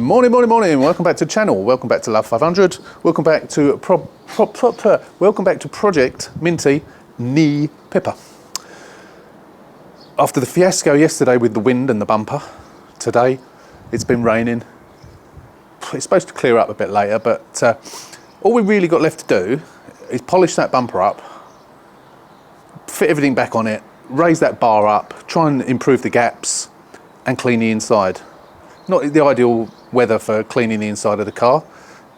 Morning, welcome back to the channel, welcome back to Love 500, welcome back to Project Minty Knee Pipper. After the fiasco yesterday with the wind and the bumper, today it's been raining. It's supposed to clear up a bit later, but all we really got left to do is polish that bumper up, fit everything back on it, raise that bar up, try and improve the gaps and clean the inside. Not the ideal weather for cleaning the inside of the car.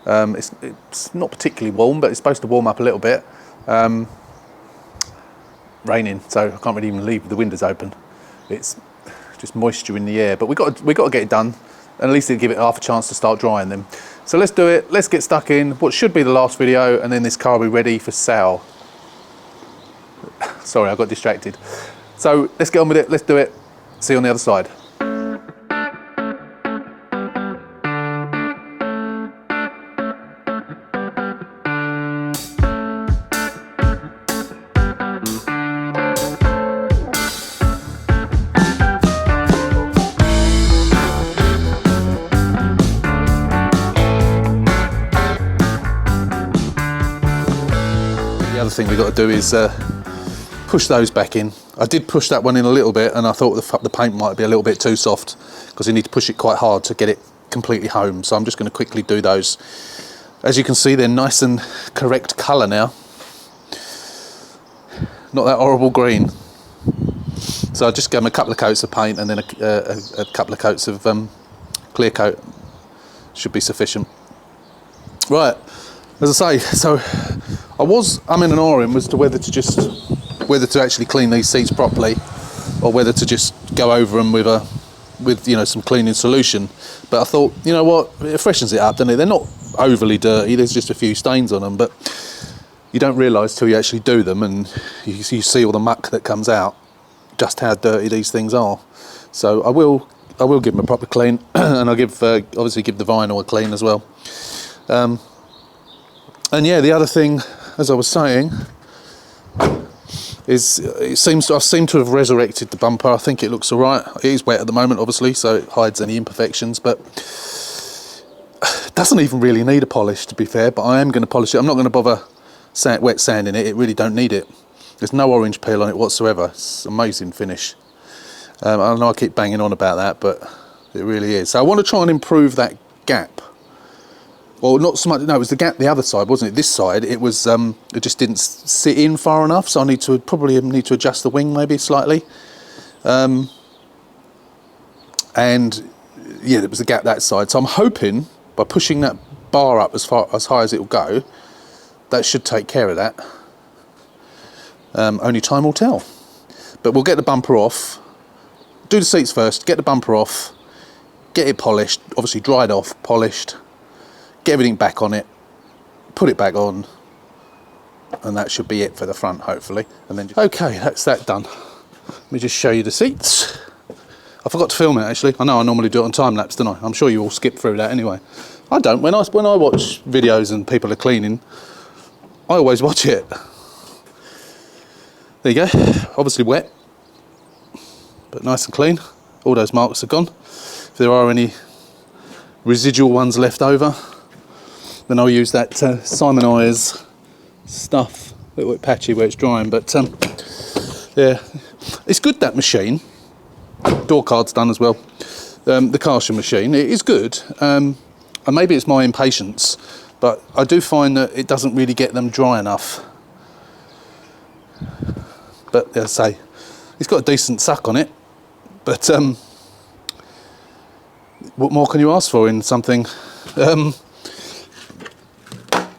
It's not particularly warm, but it's supposed to warm up a little bit. Raining, so I can't really even leave the windows open. It's just moisture in the air, but we got to get it done, and at least it'll give it half a chance to start drying them. So let's do it. Let's get stuck in what should be the last video, and then this car will be ready for sale. Sorry, I got distracted. So let's get on with it. Let's do it. See you on the other side. The other thing we've got to do is push those back in. I did push that one in a little bit, and I thought the paint might be a little bit too soft because you need to push it quite hard to get it completely home. So I'm just going to quickly do those. As you can see, they're nice and correct colour now. Not that horrible green. So I'll just give them a couple of coats of paint and then a couple of coats of clear coat. Should be sufficient. Right, as I say, so I'm in an RM as to whether to actually clean these seats properly, or whether to just go over them with you know, some cleaning solution. But I thought, you know what, it freshens it up, doesn't it? They're not overly dirty. There's just a few stains on them, but you don't realise till you actually do them, and you see all the muck that comes out, just how dirty these things are. So I will give them a proper clean, and I'll obviously give the vinyl a clean as well. And yeah, the other thing, as I was saying, is I seem to have resurrected the bumper. I think it looks all right. It is wet at the moment, obviously, so it hides any imperfections, but it doesn't even really need a polish, to be fair. But I am going to polish it. I'm not going to bother wet sanding it. It really don't need it. There's no orange peel on it whatsoever. It's an amazing finish. I know I keep banging on about that, but it really is. So I want to try and improve that gap. Well, not so much. No, it was the gap the other side, wasn't it? This side, it was. It just didn't sit in far enough, so I probably need to adjust the wing maybe slightly. And yeah, there was a gap that side. So I'm hoping by pushing that bar up as high as it will go, that should take care of that. Only time will tell. But we'll get the bumper off. Do the seats first. Get the bumper off. Get it polished. Obviously dried off, polished. Get everything back on it, put it back on, and that should be it for the front, hopefully. And then okay, that's that done. Let me just show you the seats. I forgot to film it, actually. I know I normally do it on time lapse, don't I? I'm sure you all skip through that anyway. I don't. When I watch videos and people are cleaning, I always watch it. There you go. Obviously wet, but nice and clean. All those marks are gone. If there are any residual ones left over, then I'll use that Simon Eyers stuff, a little bit patchy where it's drying, but yeah, it's good, that machine. Door card's done as well. The Karcher machine, it is good, and maybe it's my impatience, but I do find that it doesn't really get them dry enough. But as I say, it's got a decent suck on it, but what more can you ask for in something?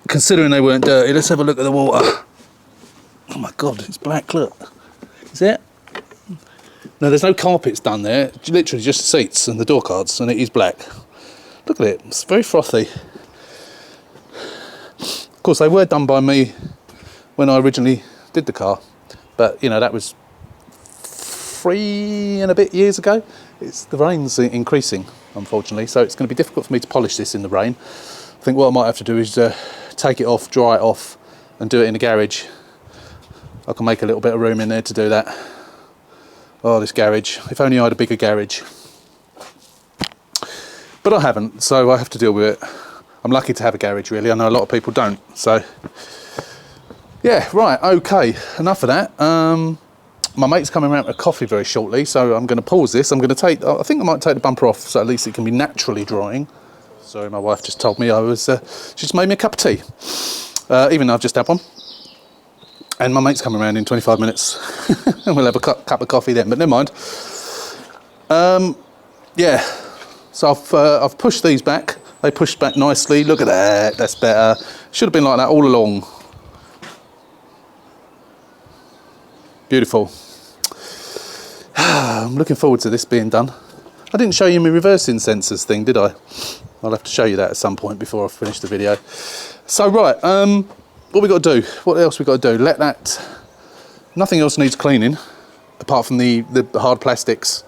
Considering they weren't dirty, let's have a look at the water. Oh my God, it's black, look. Is it? No, there's no carpets done there. Literally just the seats and the door cards, and it is black. Look at it, it's very frothy. Of course, they were done by me when I originally did the car, but you know, that was 3 and a bit years ago. The rain's increasing, unfortunately, so it's going to be difficult for me to polish this in the rain. I think what I might have to do is take it off, dry it off, and do it in the garage. I can make a little bit of room in there to do that. Oh, this garage. If only I had a bigger garage. But I haven't, so I have to deal with it. I'm lucky to have a garage, really. I know a lot of people don't. So, yeah, right, okay, enough of that. My mate's coming around for a coffee very shortly, so I'm going to pause this. I think I might take the bumper off, so at least it can be naturally drying. Sorry, my wife just told me she just made me a cup of tea, even though I've just had one. And my mate's coming around in 25 minutes, and we'll have a cup of coffee then, but never mind. Yeah, so I've pushed these back. They pushed back nicely. Look at that, that's better. Should have been like that all along. Beautiful. I'm looking forward to this being done. I didn't show you my reversing sensors thing, did I? I'll have to show you that at some point before I finish the video. So right, what we got to do? What else we got to do? Nothing else needs cleaning, apart from the hard plastics.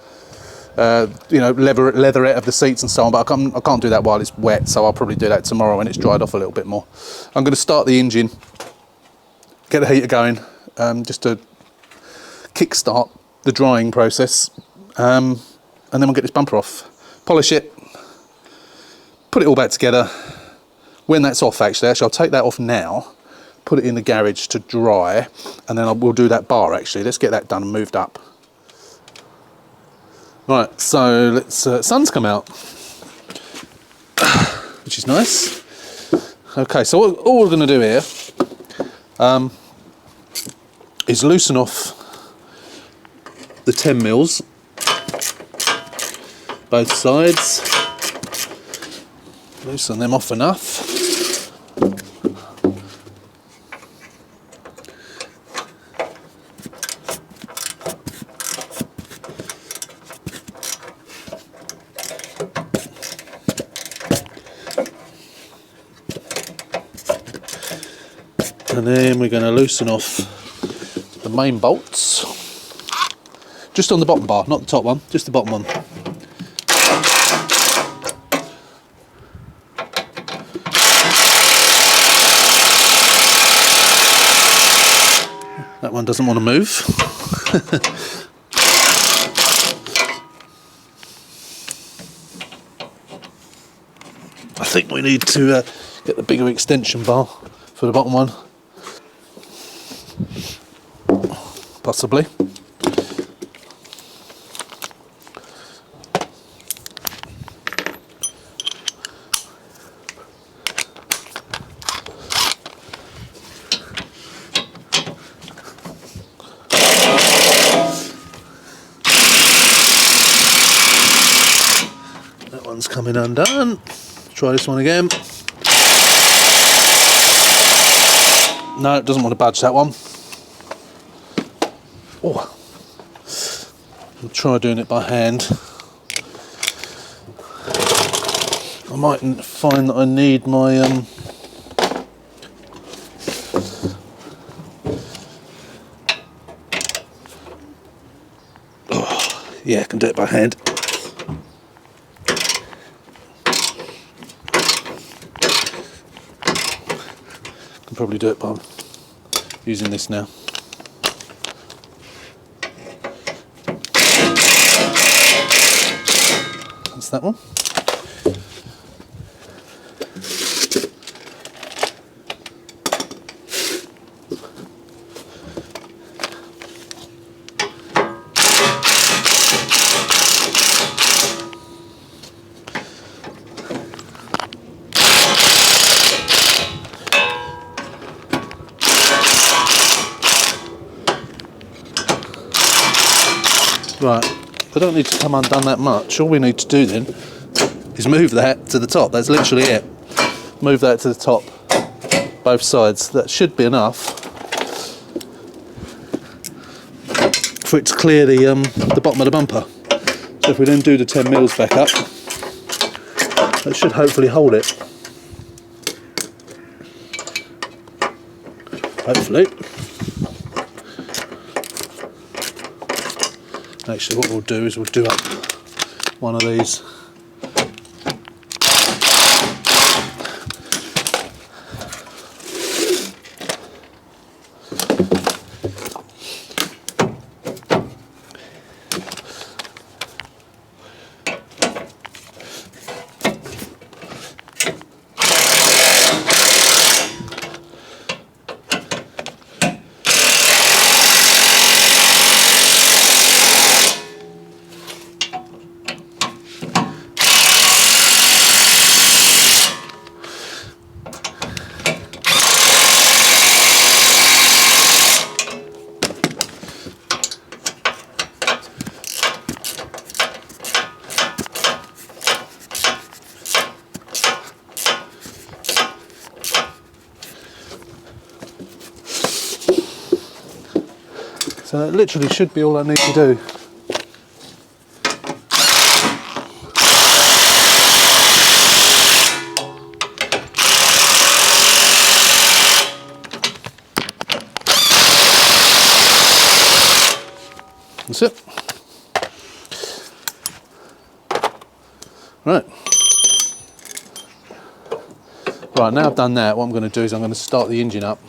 You know, leatherette of the seats and so on, but I can't do that while it's wet, so I'll probably do that tomorrow when it's dried off a little bit more. I'm going to start the engine, get the heater going, just to kick-start the drying process, and then we'll get this bumper off, polish it, put it all back together. When that's off, actually I'll take that off now, put it in the garage to dry, and then we'll do that bar actually. Let's get that done and moved up. Right, so sun's come out, which is nice. Okay, so all we're going to do here is loosen off the 10 mils, both sides. Loosen them off enough. And then we're going to loosen off the main bolts, just on the bottom bar, not the top one, just the bottom one. That one doesn't want to move. I think we need to get the bigger extension bar for the bottom one. Possibly. That one's coming undone. Try this one again. No, it doesn't want to budge, that one. Oh, I'll try doing it by hand. I might find that I need my oh, yeah, I can do it by hand. Can probably do it by using this now. That's that one. Right, I don't need to come undone that much. All we need to do then is move that to the top. That's literally it. Move that to the top, both sides. That should be enough for it to clear the bottom of the bumper. So if we then do the 10 mils back up, that should hopefully hold it. Hopefully. Actually, what we'll do is we'll do up one of these. So that literally should be all I need to do. That's it. Right. Right, now I've done that, what I'm going to do is I'm going to start the engine up.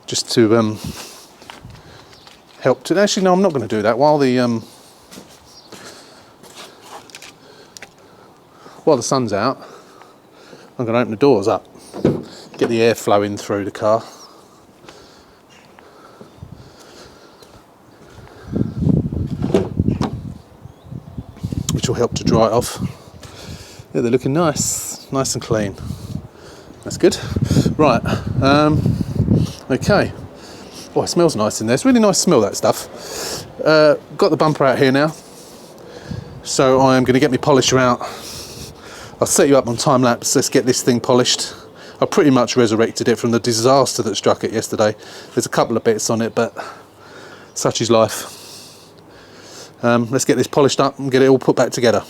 Just to help to... Actually, no, I'm not going to do that. While the sun's out, I'm going to open the doors up. Get the air flowing through the car. Which will help to dry it off. Yeah, they're looking nice and clean. That's good. Right, okay. Oh, it smells nice in there. It's a really nice smell, that stuff. Got the bumper out here now. So I am going to get my polisher out. I'll set you up on time lapse. Let's get this thing polished. I pretty much resurrected it from the disaster that struck it yesterday. There's a couple of bits on it, but such is life. Let's get this polished up and get it all put back together.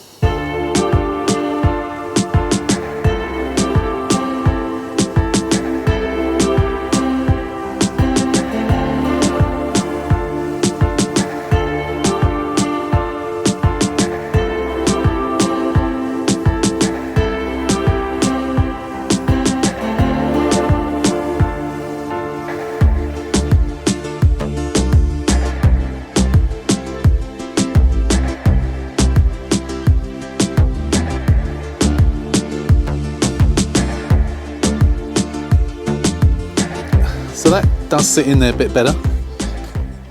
So that does sit in there a bit better.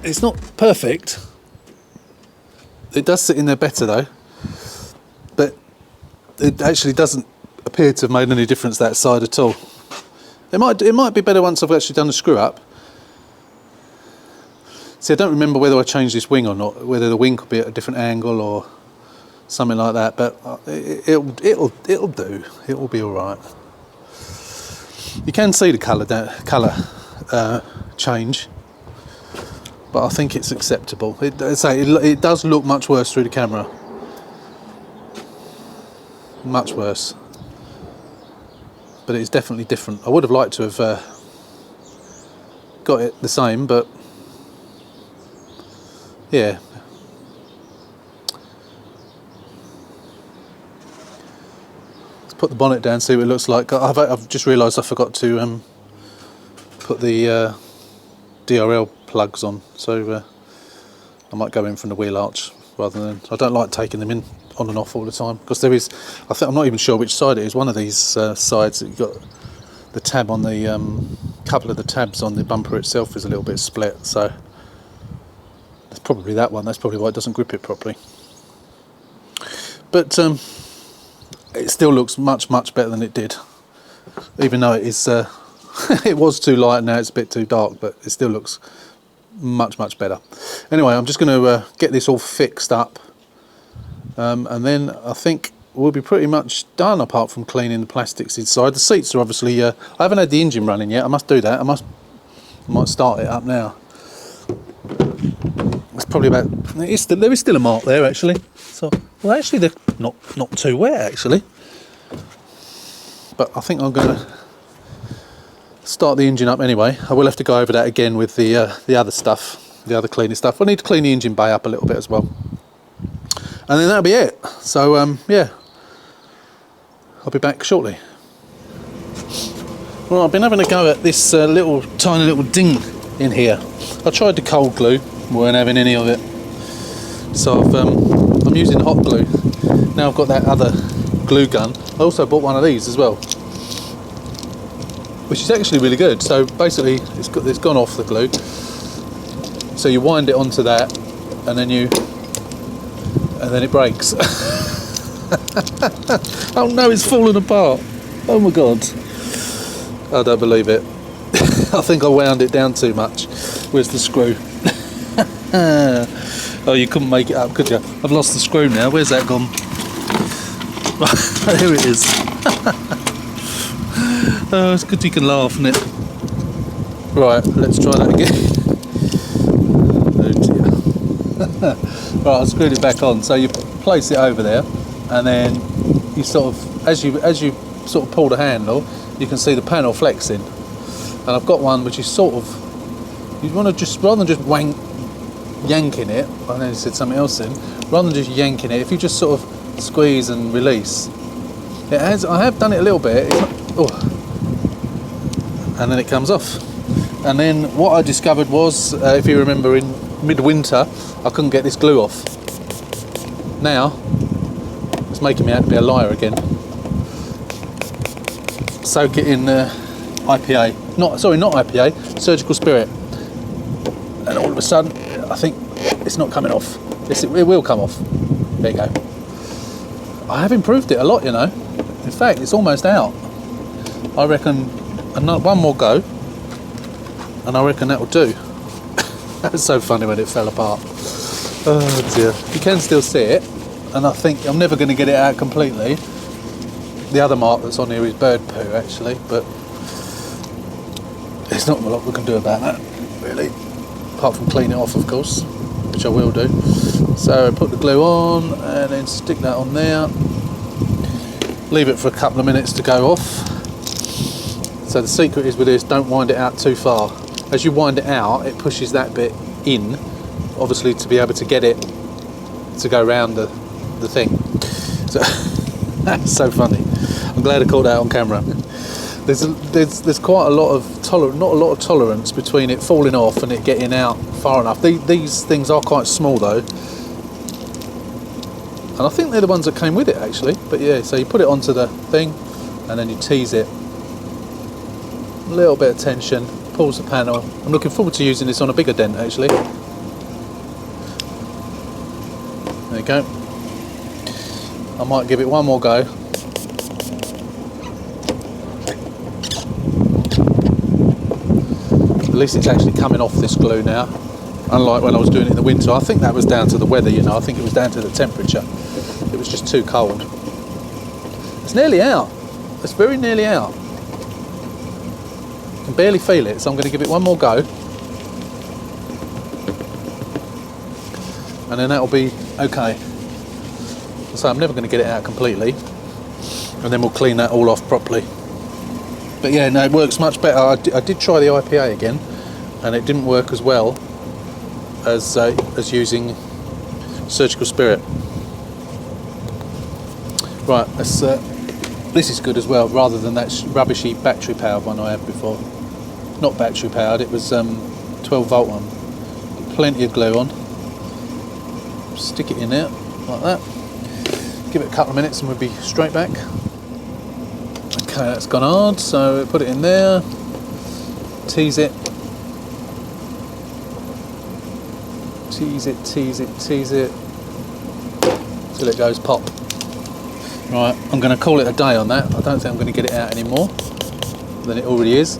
It's not perfect. It does sit in there better though. But it actually doesn't appear to have made any difference that side at all. It might be better once I've actually done the screw up. See, I don't remember whether I changed this wing or not, whether the wing could be at a different angle or something like that, but it'll do. It will be all right. You can see the colour change, but I think it's acceptable. It does look much worse through the camera. Much worse. But it's definitely different. I would have liked to have got it the same, but yeah. Let's put the bonnet down, see what it looks like. I've just realised I forgot to put the DRL plugs on, so I might go in from the wheel arch rather than... I don't like taking them in on and off all the time, because there is... I'm not even sure which side it is. One of these sides that you've got the tab on the... couple of the tabs on the bumper itself is a little bit split, so it's probably that one. That's probably why it doesn't grip it properly. But it still looks much better than it did, even though it is it was too light and now it's a bit too dark, but it still looks much better. Anyway, I'm just going to get this all fixed up, and then I think we'll be pretty much done, apart from cleaning the plastics inside. The seats are obviously I haven't had the engine running yet. I must do that. I might start it up now. It's probably about... there is still a mark there actually. So, well, actually they're not too wet actually. But I think I'm going to start the engine up anyway. I will have to go over that again with the other stuff, the other cleaning stuff. I need to clean the engine bay up a little bit as well, and then that'll be it. So yeah, I'll be back shortly. Well, I've been having a go at this tiny little ding in here. I tried the cold glue, weren't having any of it, so I'm using hot glue. Now I've got that other glue gun. I also bought one of these as well, which is actually really good. So basically it's gone off the glue, so you wind it onto that and then it breaks. Oh no, it's falling apart. Oh my god, I don't believe it. I think I wound it down too much. Where's the screw? Oh, you couldn't make it up, could you? I've lost the screw now. Where's that gone? Here it is. Oh, it's good you can laugh, isn't it? Right, let's try that again. Right, I screwed it back on. So you place it over there, and then you sort of, as you sort of pull the handle, you can see the panel flexing. And I've got one which is sort of, you want to just, rather than just yanking it, I know you said something else then, rather than just yanking it, if you just sort of squeeze and release, it has, I have done it a little bit, it's not, oh, and then it comes off. And then what I discovered was, if you remember in midwinter, I couldn't get this glue off. Now, it's making me out to be a liar again. Soak it in IPA, not IPA, Surgical Spirit. And all of a sudden, I think it's not coming off. It will come off. There you go. I have improved it a lot, you know. In fact, it's almost out. I reckon one more go, and I reckon that will do. That was so funny when it fell apart. Oh dear. You can still see it, and I think I'm never going to get it out completely. The other mark that's on here is bird poo, actually, but there's not a lot we can do about that, really. Apart from clean it off, of course, which I will do. So put the glue on, and then stick that on there. Leave it for a couple of minutes to go off. So the secret is with this, don't wind it out too far. As you wind it out, it pushes that bit in, obviously to be able to get it to go round the thing. So that's so funny. I'm glad I caught that on camera. There's quite a lot of not a lot of tolerance between it falling off and it getting out far enough. These things are quite small though, and I think they're the ones that came with it actually. But yeah, so you put it onto the thing, and then you tease it. A little bit of tension, pulls the panel. I'm looking forward to using this on a bigger dent actually. There you go. I might give it one more go. At least it's actually coming off this glue now, unlike when I was doing it in the winter. I think that was down to the weather, you know. I think it was down to the temperature. It was just too cold. It's nearly out. It's very nearly out. I can barely feel it, so I'm going to give it one more go, and then that'll be okay. So I'm never going to get it out completely, and then we'll clean that all off properly. But yeah, no, it works much better. I did try the IPA again, and it didn't work as well as using Surgical Spirit. Right, this is good as well, rather than that rubbishy battery powered one I had before. Not battery powered, it was 12 volt one. Plenty of glue on. Stick it in there like that. Give it a couple of minutes and we'll be straight back. Okay, that's gone hard, so put it in there, tease it, till it goes pop. Right, I'm going to call it a day on that. I don't think I'm going to get it out any more than it already is.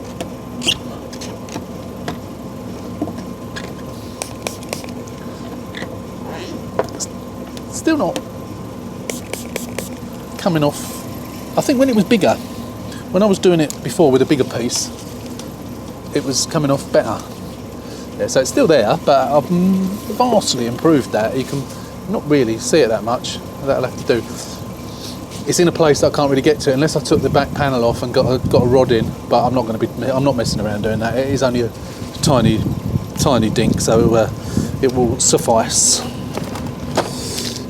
Still not coming off. I think when it was bigger, when I was doing it before with a bigger piece, it was coming off better. Yeah, so it's still there, but I've vastly improved that. You can not really see it that much. That'll have to do. It's in a place that I can't really get to unless I took the back panel off and got a rod in. But I'm not messing around doing that. It is only a tiny dink, so it will suffice.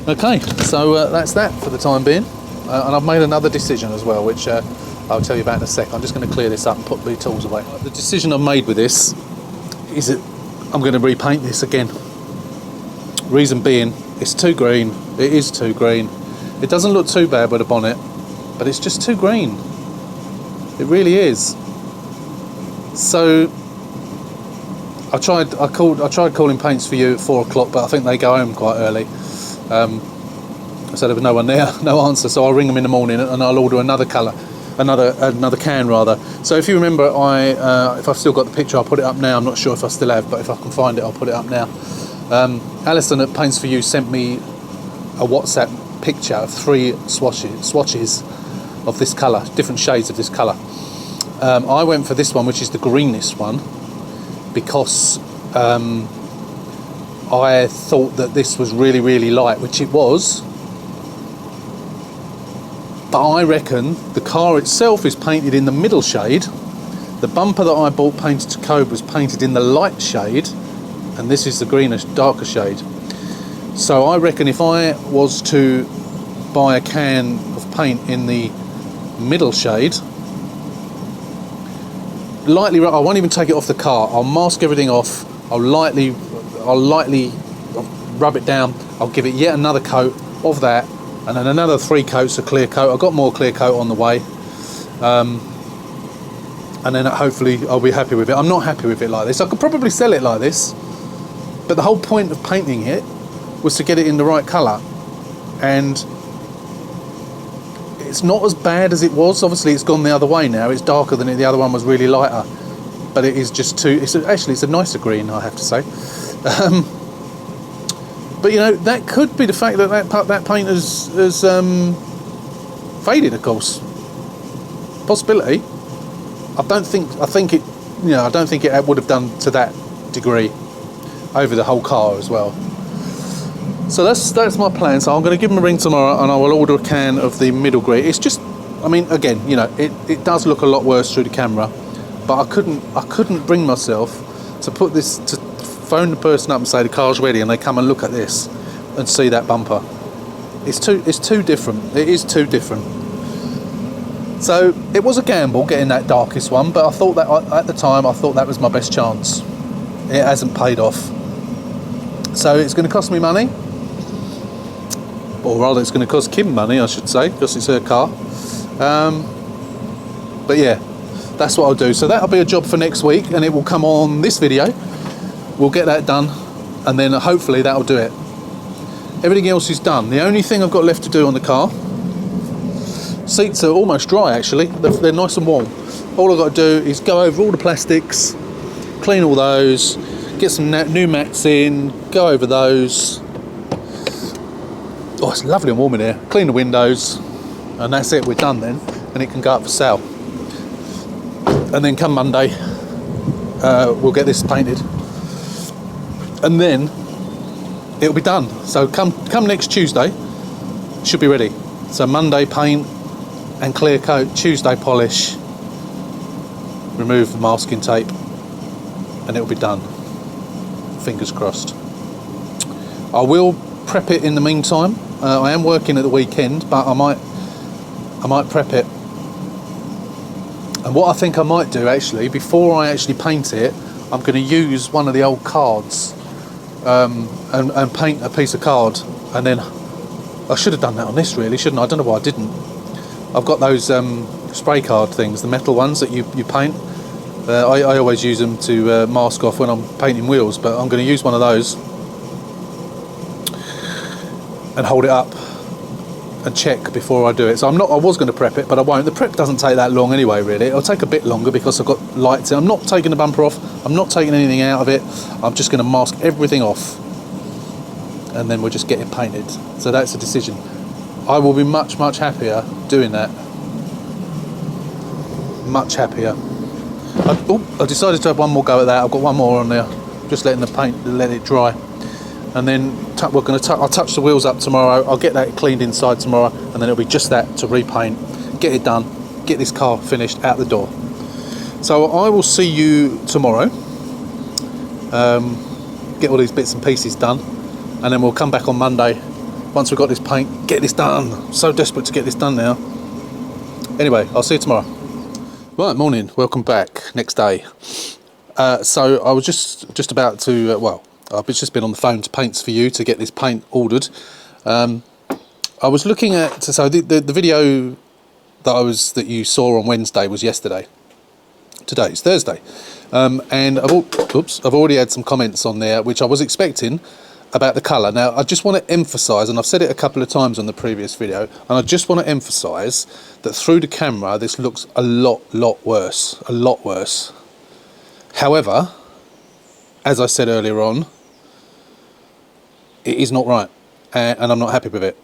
Okay, so that's that for the time being. And I've made another decision as well, which I'll tell you about in a sec. I'm just going to clear this up and put the tools away. The decision I've made with this is that I'm going to repaint this again. Reason being, it's too green. It is too green. It doesn't look too bad with a bonnet, but it's just too green. It really is. So I tried calling Paints for You at 4 o'clock, but I think they go home quite early. So there was no one there, no answer. So I'll ring them in the morning and I'll order another colour, another can rather. So if you remember, if I've still got the picture, I'll put it up now. I'm not sure if I still have, but if I can find it, I'll put it up now. Alison at Paints for You sent me a WhatsApp picture of 3 swatches of this colour, different shades of this colour. I went for this one, which is the greenest one, because I thought that this was really, really light, which it was. But I reckon the car itself is painted in the middle shade. The bumper that I bought painted to code was painted in the light shade, and this is the greenish, darker shade. So I reckon if I was to buy a can of paint in the middle shade, lightly, I won't even take it off the car. I'll mask everything off. I'll lightly rub it down. I'll give it yet another coat of that, and then another 3 coats of clear coat. I've got more clear coat on the way, and then hopefully I'll be happy with it. I'm not happy with it like this. I could probably sell it like this, but the whole point of painting it was to get it in the right colour, and it's not as bad as it was. Obviously it's gone the other way now. It's darker than it. The other one was really lighter, but it is just too, it's a nicer green, I have to say. But you know, that could be the fact that that paint has faded, of course. Possibility. I don't think it would have done to that degree over the whole car as well. So that's my plan. So I'm going to give him a ring tomorrow, and I will order a can of the middle green. It's just, I mean, again, you know, it does look a lot worse through the camera, but I couldn't bring myself to put this, to phone the person up and say the car's ready, and they come and look at this and see that bumper. It's too different. It is too different. So it was a gamble getting that darkest one, but I thought that at the time I thought that was my best chance. It hasn't paid off. So it's going to cost me money, or rather it's going to cost Kim money, I should say, because it's her car. But yeah, that's what I'll do. So that'll be a job for next week, and it will come on this video. We'll get that done, and then hopefully that'll do it. Everything else is done. The only thing I've got left to do on the car, seats are almost dry actually, they're nice and warm. All I've got to do is go over all the plastics, clean all those, get some new mats in, go over those. Oh, it's lovely and warm in here. Clean the windows, and that's it, we're done then, and it can go up for sale. And then come Monday, we'll get this painted, and then it'll be done. So come next Tuesday, should be ready. So Monday paint and clear coat, Tuesday polish, remove the masking tape, and it'll be done. Fingers crossed. I will prep it in the meantime. I am working at the weekend, but I might prep it. And what I think I might do actually, before I actually paint it, I'm going to use one of the old cards and paint a piece of card, and then I should have done that on this really, shouldn't I? I don't know why I didn't. I've got those spray card things, the metal ones that you paint. I always use them to mask off when I'm painting wheels, but I'm going to use one of those and hold it up and check before I do it. So I was going to prep it, but I won't. The prep doesn't take that long anyway really. It'll take a bit longer because I've got lights in. I'm not taking the bumper off, I'm not taking anything out of it. I'm just going to mask everything off, and then we'll just get it painted. So that's a decision. I will be much happier doing that. Much happier. I decided to have one more go at that. I've got one more on there, just letting the paint, let it dry, and then I'll touch the wheels up tomorrow. I'll get that cleaned inside tomorrow, and then it'll be just that to repaint, get it done, get this car finished out the door. So I will see you tomorrow. Get all these bits and pieces done, and then we'll come back on Monday once we've got this paint, get this done. I'm so desperate to get this done now. Anyway, I'll see you tomorrow. Right, morning, welcome back, next day. So I was just about to, I've just been on the phone to Paints for You to get this paint ordered. I was looking at, so the video that you saw on Wednesday was yesterday. Today's Thursday. And I've already had some comments on there, which I was expecting, about the colour. Now, I just want to emphasise, and I've said it a couple of times on the previous video, and I just want to emphasise that through the camera, this looks a lot worse. A lot worse. However, as I said earlier on, it is not right, and I'm not happy with it.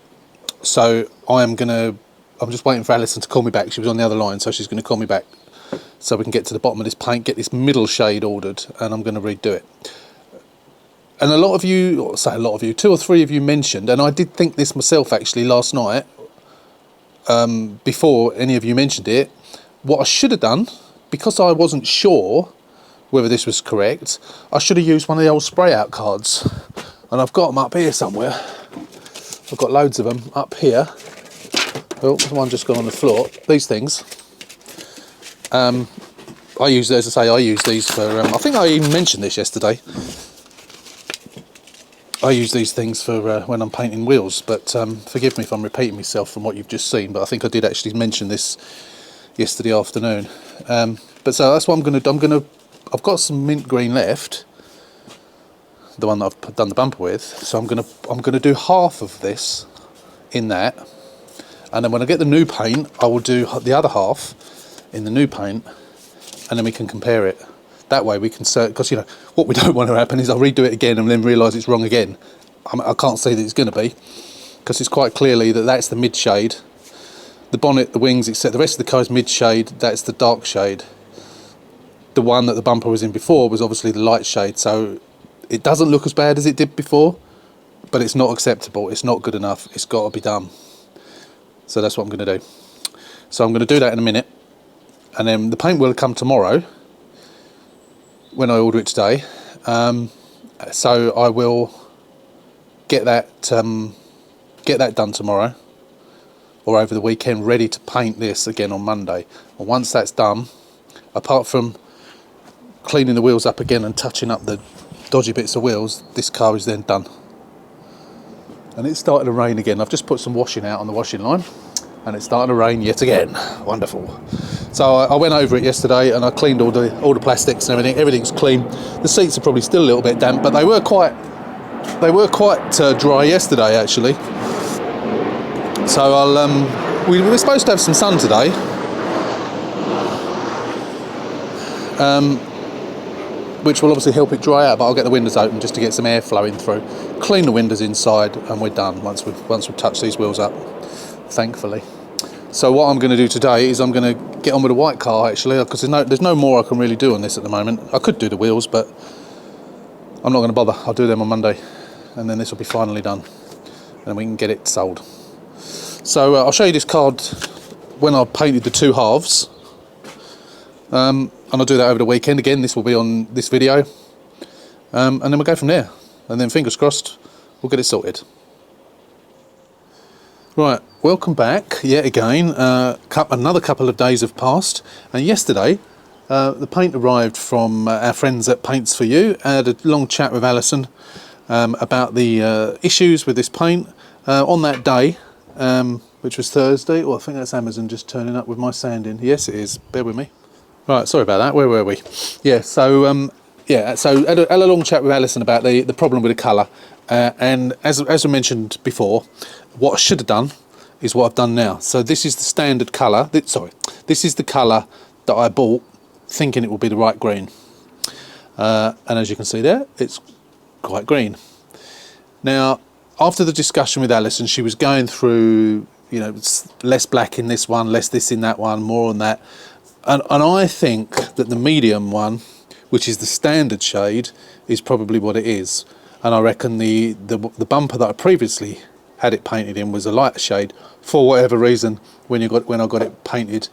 So I'm just waiting for Alison to call me back. She was on the other line, so she's going to call me back so we can get to the bottom of this paint, get this middle shade ordered, and I'm going to redo it. And a lot of you, or say a lot of you, 2 or 3 of you mentioned, and I did think this myself actually last night, before any of you mentioned it, what I should have done, because I wasn't sure whether this was correct, I should have used one of the old spray out cards. And I've got them up here somewhere. I've got loads of them up here. Oh, one just gone on the floor. These things. I use, as I say, I use these for, I think I even mentioned this yesterday. I use these things for when I'm painting wheels, but forgive me if I'm repeating myself from what you've just seen, but I think I did actually mention this yesterday afternoon. But so that's what I'm going to do. I've got some mint green left, the one that I've done the bumper with, so I'm going to do half of this in that, and then when I get the new paint, I will do the other half in the new paint, and then we can compare it. That way we can, because you know what we don't want to happen is I'll redo it again and then realise it's wrong again. I can't say that it's going to be, because it's quite clearly that that's the mid shade. The bonnet, the wings, except the rest of the car is mid shade. That's the dark shade. The one that the bumper was in before was obviously the light shade, so it doesn't look as bad as it did before, but it's not acceptable. It's not good enough. It's got to be done. So that's what I'm going to do. So I'm going to do that in a minute, and then the paint will come tomorrow when I order it today. So I will get that done tomorrow or over the weekend, ready to paint this again on Monday. And once that's done, apart from cleaning the wheels up again and touching up the dodgy bits of wheels, this car is then done. And it's starting to rain again. I've just put some washing out on the washing line, and it's starting to rain yet again. Wonderful. So I went over it yesterday and I cleaned all the plastics and everything. Everything's clean. The seats are probably still a little bit damp, but they were quite dry yesterday actually. So we were supposed to have some sun today. Which will obviously help it dry out, but I'll get the windows open just to get some air flowing through. Clean the windows inside, and we're done once we've touched these wheels up, thankfully. So what I'm going to do today is I'm going to get on with the white car actually, because there's no more I can really do on this at the moment. I could do the wheels, but I'm not going to bother. I'll do them on Monday, and then this will be finally done, and we can get it sold. So I'll show you this card when I've painted the 2 halves. And I'll do that over the weekend. Again, this will be on this video. And then we'll go from there. And then fingers crossed, we'll get it sorted. Right, welcome back yet again. Another couple of days have passed. And yesterday, the paint arrived from our friends at Paints For You. I had a long chat with Alison about the issues with this paint. On that day, which was Thursday, well, I think that's Amazon just turning up with my sanding. Yes, it is. Bear with me. Right, sorry about that. Where were we? Yeah, so had a long chat with Alison about the problem with the colour, and as I mentioned before, what I should have done is what I've done now. So this is the standard colour. This is the colour that I bought, thinking it will be the right green, and as you can see there, it's quite green. Now, after the discussion with Alison, she was going through, you know, less black in this one, less this in that one, more on that. And I think that the medium one, which is the standard shade, is probably what it is. And I reckon the bumper that I previously had it painted in was a lighter shade for whatever reason when I got it painted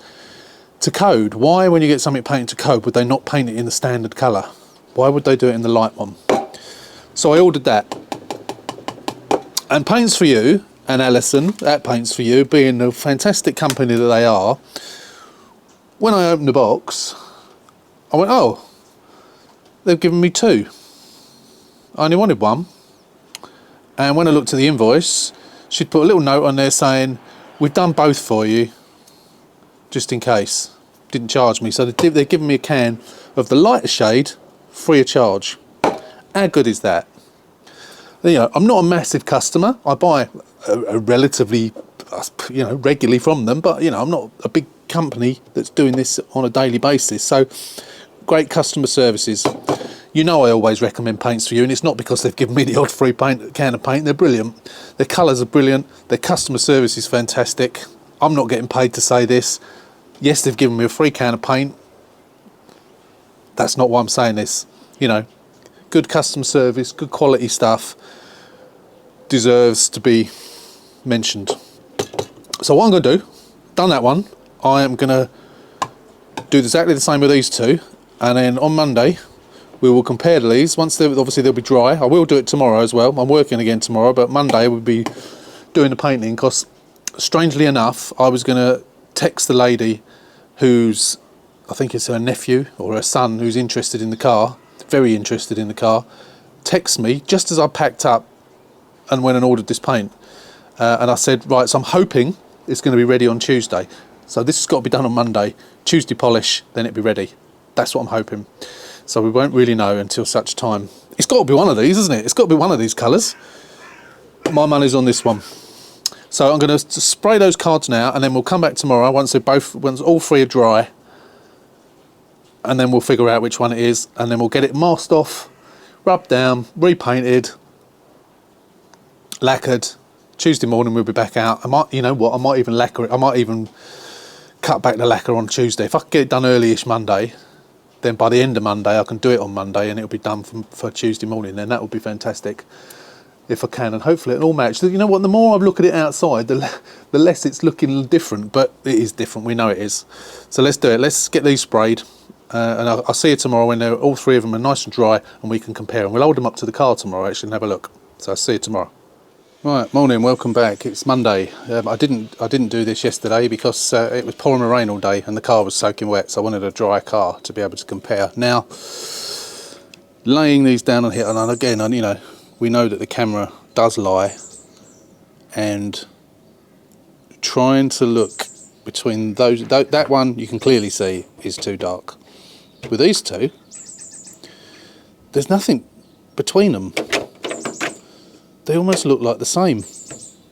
to code. Why, when you get something painted to code, would they not paint it in the standard colour? Why would they do it in the light one? So I ordered that. And Paints For You and Alison at Paints For You, being the fantastic company that they are, when I opened the box, I went, oh, they've given me 2. I only wanted 1. And when I looked at the invoice, she'd put a little note on there saying, we've done both for you, just in case. Didn't charge me. So they've given me a can of the lighter shade, free of charge. How good is that? You know, I'm not a massive customer. I buy a relatively, you know, regularly from them, but, you know, I'm not a big company that's doing this on a daily basis. So great customer services. You know, I always recommend Paints For You, and it's not because they've given me the odd free can of paint. They're brilliant. Their colours are brilliant. Their customer service is fantastic. I'm not getting paid to say this. Yes, they've given me a free can of paint. That's not why I'm saying this. You know, good customer service, good quality stuff, deserves to be mentioned. So what I'm going to do, done that one, I am going to do exactly the same with these two, and then on Monday we will compare these. Once obviously they'll be dry, I will do it tomorrow as well. I'm working again tomorrow, but Monday we'll be doing the painting, because strangely enough I was going to text the lady who's, I think it's her nephew or her son, who's interested in the car, very interested in the car, text me just as I packed up and went and ordered this paint, and I said, right, so I'm hoping it's going to be ready on Tuesday. So this has got to be done on Monday, Tuesday polish, then it'll be ready. That's what I'm hoping. So we won't really know until such time. It's got to be one of these, isn't it? It's got to be one of these colours. My money's on this one. So I'm going to spray those cards now, and then we'll come back tomorrow once all three are dry, and then we'll figure out which one it is, and then we'll get it masked off, rubbed down, repainted, lacquered. Tuesday morning we'll be back out. You know what? I might even lacquer it. I might even cut back the lacquer on Tuesday. If I can get it done early-ish Monday, then by the end of Monday I can do it on Monday, and it'll be done for Tuesday morning. Then that would be fantastic if I can, and hopefully it'll all match. You know what? The more I look at it outside, the less it's looking different, but it is different. We know it is. So let's do it. Let's get these sprayed, and I'll see you tomorrow when all three of them are nice and dry, and we can compare them. We'll hold them up to the car tomorrow actually and have a look. So I'll see you tomorrow. Right, morning, welcome back. It's Monday. I didn't do this yesterday because it was pouring rain all day and the car was soaking wet, so I wanted a dry car to be able to compare. Now, laying these down on here, and again, you know, we know that the camera does lie, and trying to look between those, that one you can clearly see is too dark. With these two, there's nothing between them. They almost look like the same.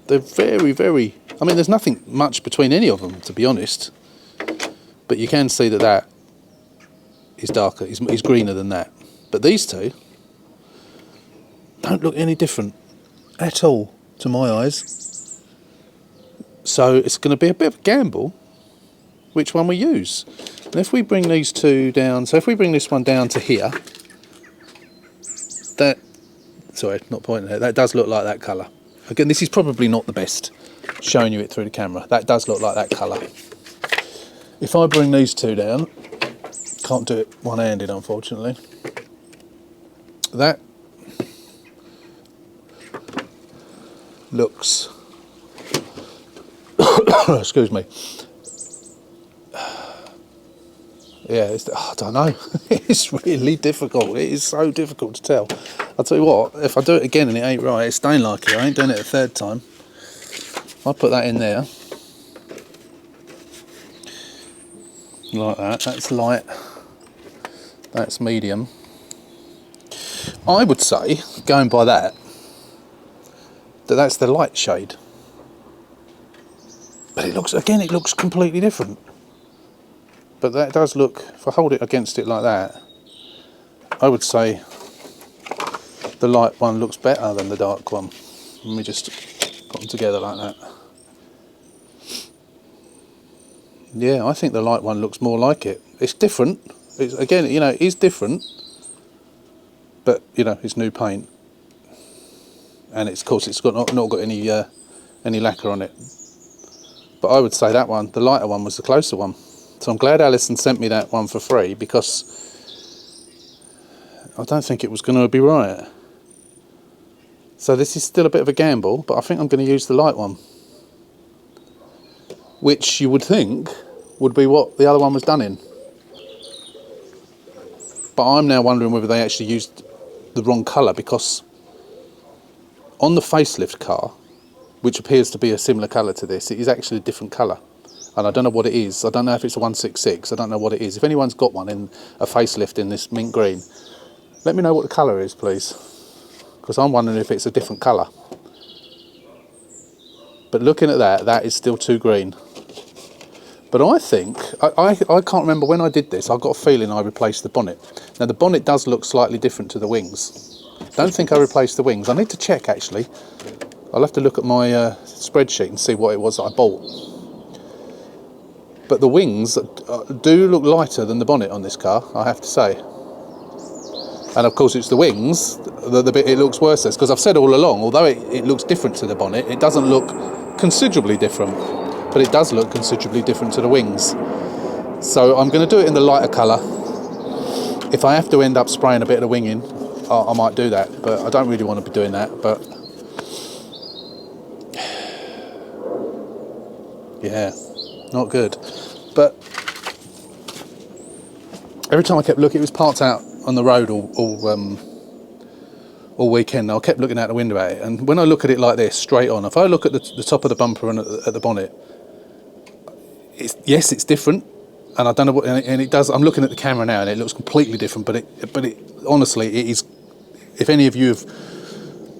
They're very, very... I mean, there's nothing much between any of them, to be honest. But you can see that that is darker, is greener than that. But these two don't look any different at all, to my eyes. So it's going to be a bit of a gamble which one we use. And if we bring these two down... So if we bring this one down to here, that... Sorry, not pointing at it. That does look like that colour. Again, this is probably not the best showing you it through the camera. That does look like that colour. If I bring these two down, can't do it one-handed unfortunately. That looks, excuse me. Yeah, I don't know. It's really difficult. It is so difficult to tell. I'll tell you what, if I do it again and it ain't right, it's staying like it. I ain't doing it a third time. I'll put that in there. Like that. That's light. That's medium. I would say, going by that, that's the light shade. But it looks completely different. But that does look, if I hold it against it like that, I would say the light one looks better than the dark one. Let me just put them together like that. Yeah, I think the light one looks more like it. It's different. It's, again, you know, it is different. But, you know, it's new paint. And it's, of course, it's got not got any lacquer on it. But I would say that one, the lighter one, was the closer one. So I'm glad Alison sent me that one for free, because I don't think it was going to be right. So this is still a bit of a gamble, but I think I'm going to use the light one, which you would think would be what the other one was done in. But I'm now wondering whether they actually used the wrong colour, because on the facelift car, which appears to be a similar colour to this, it is actually a different colour. And I don't know what it is. I don't know if it's a 166. I don't know what it is. If anyone's got one in a facelift in this mint green, let me know what the colour is, please. Because I'm wondering if it's a different colour. But looking at that, that is still too green. But I think, I can't remember when I did this, I got a feeling I replaced the bonnet. Now the bonnet does look slightly different to the wings. Don't think I replaced the wings. I need to check actually. I'll have to look at my spreadsheet and see what it was that I bought. But the wings do look lighter than the bonnet on this car, I have to say. And of course it's the wings, the bit it looks worse, because I've said all along, although it looks different to the bonnet, it doesn't look considerably different, but it does look considerably different to the wings. So I'm going to do it in the lighter colour. If I have to end up spraying a bit of the wing in, I might do that, but I don't really want to be doing that. But yeah, not good. But every time I kept looking, it was parked out on the road all weekend. I kept looking out the window at it, and when I look at it like this, straight on, if I look at the top of the bumper and at the bonnet, it's different, and I don't know what, and it does. I'm looking at the camera now, and it looks completely different. But it honestly, it is. If any of you have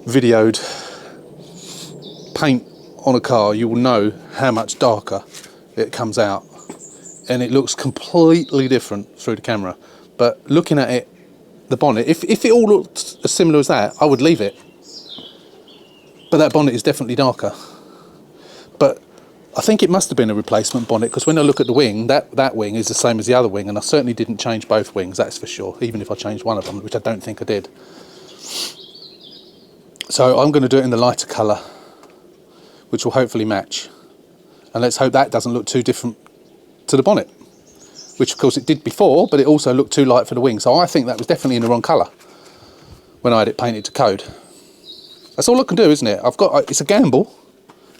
videoed paint on a car, you will know how much darker it comes out, and it looks completely different through the camera. But looking at it, the bonnet, if it all looked as similar as that, I would leave it. But that bonnet is definitely darker. But I think it must have been a replacement bonnet, because when I look at the wing, that wing is the same as the other wing, and I certainly didn't change both wings, that's for sure, even if I changed one of them, which I don't think I did. So I'm going to do it in the lighter colour, which will hopefully match. And let's hope that doesn't look too different to the bonnet, which of course it did before, but it also looked too light for the wing. So I think that was definitely in the wrong colour when I had it painted to code. That's all I can do, isn't it? It's a gamble.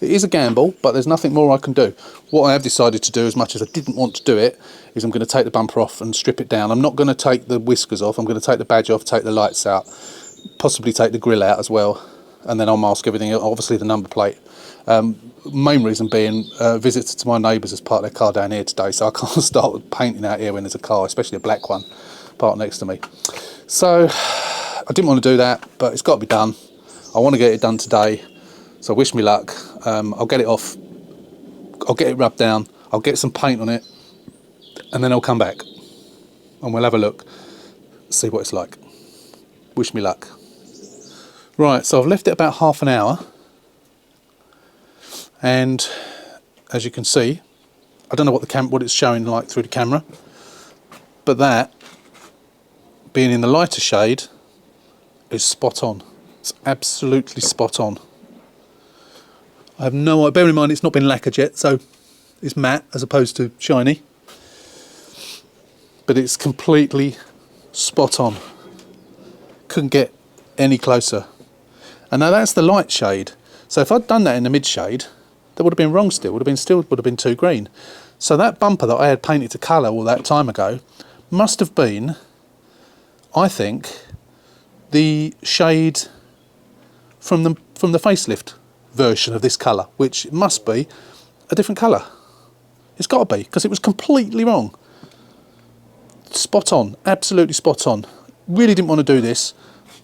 It is a gamble, but there's nothing more I can do. What I have decided to do, as much as I didn't want to do it, is I'm going to take the bumper off and strip it down. I'm not going to take the whiskers off. I'm going to take the badge off, take the lights out, possibly take the grille out as well, and then I'll mask everything, obviously the number plate. Main reason being, visitor to my neighbours has parked their car down here today, so I can't start painting out here when there's a car, especially a black one, parked next to me. So I didn't want to do that, but it's got to be done. I want to get it done today, so wish me luck. I'll get it off, I'll get it rubbed down, I'll get some paint on it, and then I'll come back and we'll have a look, see what it's like. Wish me luck. Right, so I've left it about half an hour, and as you can see, I don't know what it's showing like through the camera, but that, being in the lighter shade, is spot on. It's absolutely spot on. I have no idea, bear in mind it's not been lacquered yet, so it's matte as opposed to shiny, but it's completely spot on. Couldn't get any closer. And now that's the light shade, so if I'd done that in the mid shade, that would have been wrong still, would have been too green. So that bumper that I had painted to colour all that time ago must have been, I think, the shade from the facelift version of this colour, which must be a different colour. It's got to be, because it was completely wrong. Spot on, absolutely spot on. Really didn't want to do this,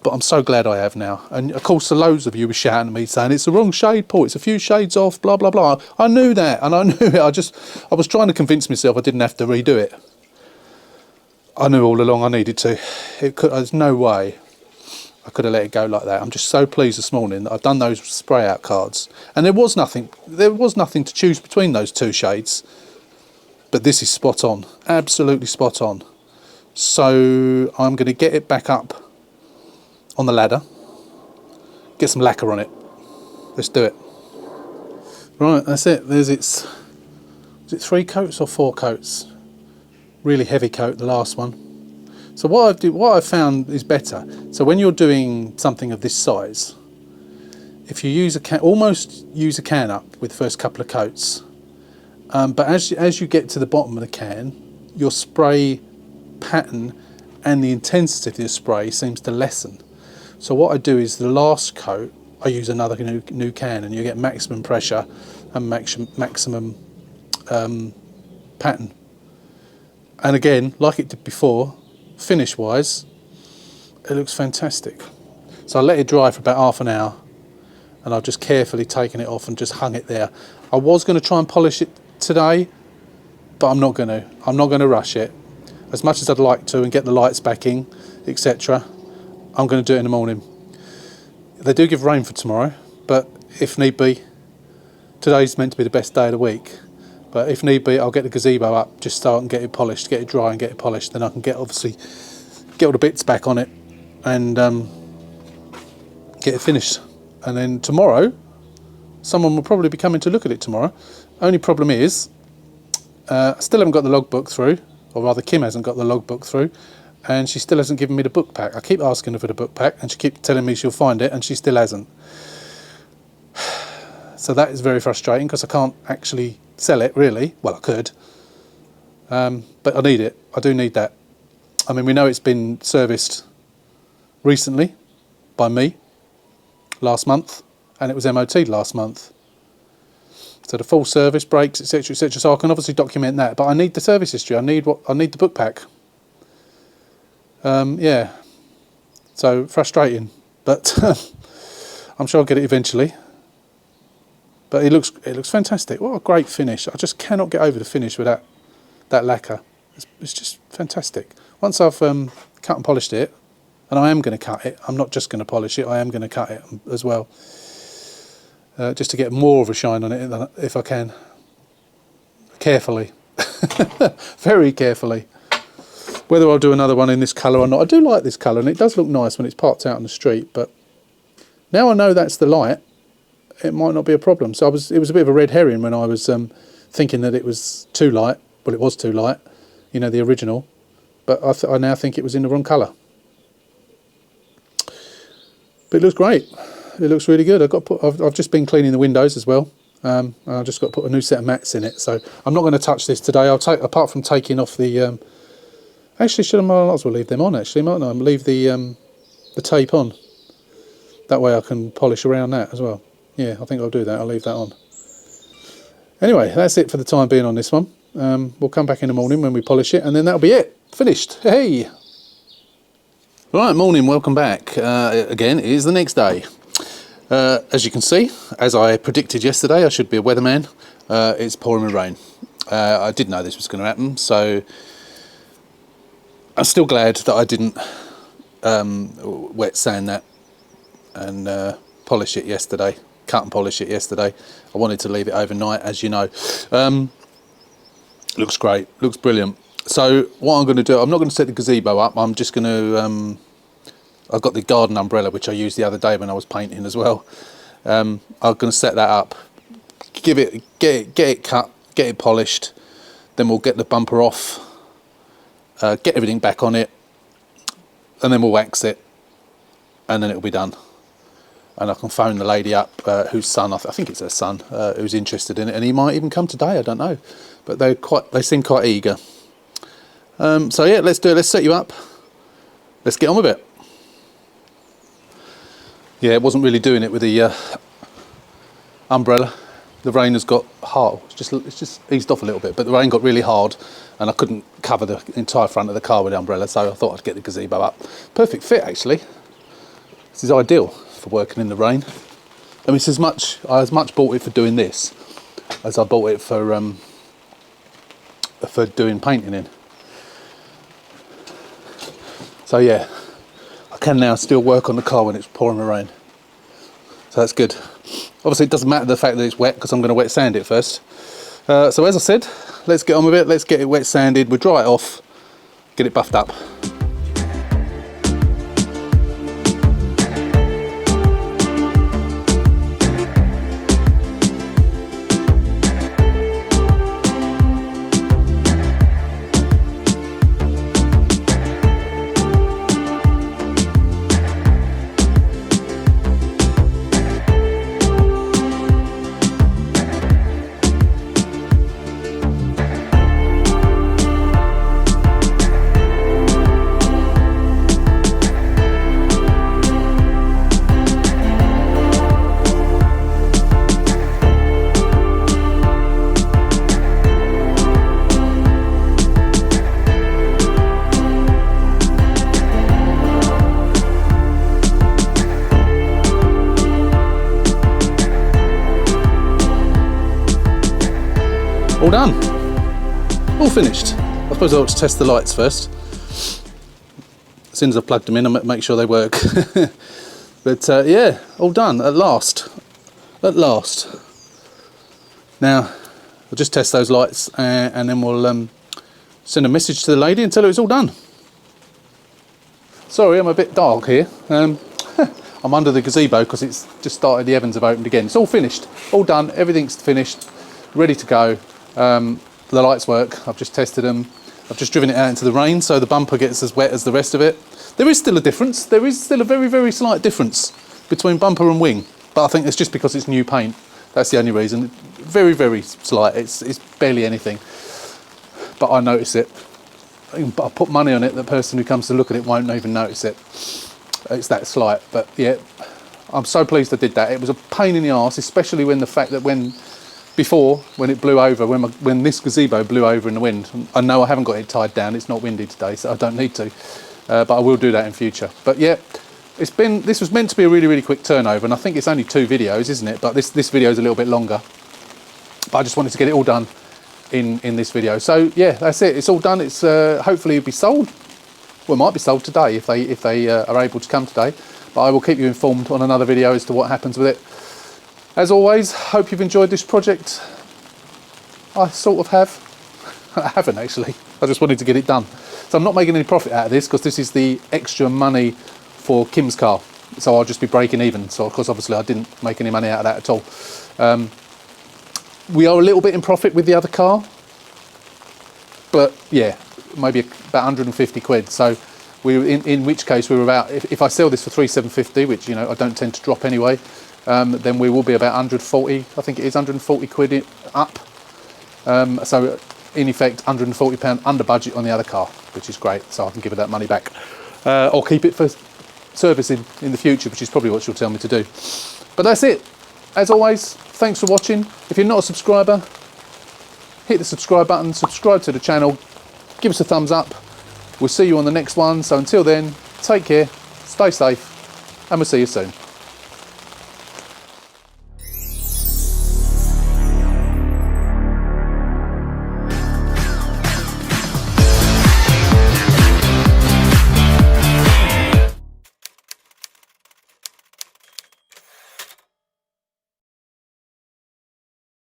but I'm so glad I have now. And of course, loads of you were shouting at me saying it's the wrong shade, Paul, it's a few shades off, blah blah blah. I knew that, and I knew it. I was trying to convince myself I didn't have to redo it. I knew all along I needed to. There's no way I could have let it go like that. I'm just so pleased this morning that I've done those spray out cards, and there was nothing to choose between those two shades, but this is spot on, absolutely spot on. So I'm going to get it back up on the ladder, get some lacquer on it. Let's do it. Right, that's it. Is it 3 coats or 4 coats? Really heavy coat, the last one. So what I've found is better. So when you're doing something of this size, if you use almost use a can up with the first couple of coats, but as you get to the bottom of the can, your spray pattern and the intensity of the spray seems to lessen. So what I do is the last coat, I use another new can, and you get maximum pressure and maximum pattern. And again, like it did before, finish wise, it looks fantastic. So I let it dry for about half an hour, and I've just carefully taken it off and just hung it there. I was going to try and polish it today, but I'm not going to. I'm not going to rush it. As much as I'd like to and get the lights back in, etc., I'm going to do it in the morning. They do give rain for tomorrow, but if need be, today's meant to be the best day of the week. But if need be, I'll get the gazebo up just so I can get it polished, get it dry and get it polished. Then I can get all the bits back on it and get it finished. And then tomorrow, someone will probably be coming to look at it tomorrow. Only problem is, I still haven't got the logbook through, or rather Kim hasn't got the logbook through, and she still hasn't given me the book pack. I keep asking her for the book pack, and she keeps telling me she'll find it, and she still hasn't. So that is very frustrating, because I can't actually sell it, really. Well, I could, but I need it. I do need that. I mean, we know it's been serviced recently by me last month, and it was MOT last month. So the full service, brakes, etc., etc. So I can obviously document that, but I need the service history. I need the book pack. Yeah. So frustrating, but I'm sure I'll get it eventually. But it looks fantastic. What a great finish! I just cannot get over the finish with that lacquer. It's just fantastic. Once I've cut and polished it, and I am going to cut it. I'm not just going to polish it. I am going to cut it as well. Just to get more of a shine on it if I can. Carefully. Very carefully. Whether I'll do another one in this colour or not. I do like this colour, and it does look nice when it's parked out on the street, but now I know that's the light, it might not be a problem. So it was a bit of a red herring when I was thinking that it was too light. Well, it was too light, you know, the original, but I now think it was in the wrong colour. But it looks great. It looks really good. I've just been cleaning the windows as well. I've just got to put a new set of mats in it. So I'm not going to touch this today. Apart from taking off the. Actually, I might as well leave them on. Actually, mightn't I? Leave the tape on. That way I can polish around that as well. Yeah, I think I'll do that. I'll leave that on. Anyway, that's it for the time being on this one. We'll come back in the morning when we polish it, and then that'll be it. Finished. Hey. Right, morning. Welcome back. Again, it is the next day. As you can see, as I predicted yesterday, I should be a weatherman. It's pouring with rain. I did know this was going to happen, so I'm still glad that I didn't wet sand that and polish it yesterday, cut and polish it yesterday. I wanted to leave it overnight, as you know. Looks great, looks brilliant. So what I'm going to do, I'm not going to set the gazebo up. I'm just going to I've got the garden umbrella, which I used the other day when I was painting as well. I'm going to set that up, get it cut, get it polished, then we'll get the bumper off, get everything back on it, and then we'll wax it, and then it'll be done. And I can phone the lady up, whose son, I think it's her son, who's interested in it, and he might even come today, I don't know. But they seem quite eager. So yeah, let's do it, let's set you up, let's get on with it. Yeah, it wasn't really doing it with the umbrella. The rain has got hard. It's just eased off a little bit, but the rain got really hard, and I couldn't cover the entire front of the car with the umbrella, so I thought I'd get the gazebo up. Perfect fit, actually. This is ideal for working in the rain. I mean, I as much bought it for doing this as I bought it for doing painting in. So yeah. Can now still work on the car when it's pouring the rain, so that's good. Obviously it doesn't matter the fact that it's wet, because I'm going to wet sand it first. So as I said, let's get on with it. Let's get it wet sanded, we'll dry it off, get it buffed up. All done, all finished. I suppose I ought to test the lights first. As soon as I've plugged them in, I'll make sure they work. But yeah, all done at last. At last. Now, we'll just test those lights and then we'll send a message to the lady and tell her it's all done. Sorry, I'm a bit dark here. I'm under the gazebo because it's just started, the heavens have opened again. It's all finished, all done, everything's finished, ready to go. The lights work, I've just tested them. I've just driven it out into the rain so the bumper gets as wet as the rest of it. There is still a difference, there is still a very, very slight difference between bumper and wing, but I think it's just because it's new paint. That's the only reason. Very, very slight, it's barely anything, but I notice it. But I put money on it, the person who comes to look at it won't even notice it. It's that slight, but yeah, I'm so pleased I did that. It was a pain in the arse, especially when the fact that when it blew over, when this gazebo blew over in the wind. I know I haven't got it tied down, it's not windy today, so I don't need to, but I will do that in future. But yeah, this was meant to be a really, really quick turnover, and I think it's only 2 videos, isn't it? But this video is a little bit longer, but I just wanted to get it all done in this video. So yeah, that's it, it's all done. It's hopefully it'll be sold. Well, it might be sold today if they are able to come today, but I will keep you informed on another video as to what happens with it. As always, hope you've enjoyed this project. I sort of have. I haven't actually, I just wanted to get it done. So I'm not making any profit out of this because this is the extra money for Kim's car, so I'll just be breaking even. So of course, obviously I didn't make any money out of that at all. We are a little bit in profit with the other car, but yeah, maybe about 150 quid. So in which case we were about, if I sell this for 3,750, which, you know, I don't tend to drop anyway, then we will be about 140, I think it is 140 quid up. So in effect, £140 under budget on the other car, which is great. So I can give her that money back, or keep it for servicing in the future, which is probably what she'll tell me to do. But that's it. As always, thanks for watching. If you're not a subscriber, hit the subscribe button, subscribe to the channel, give us a thumbs up. We'll see you on the next one. So until then, take care, stay safe, and we'll see you soon.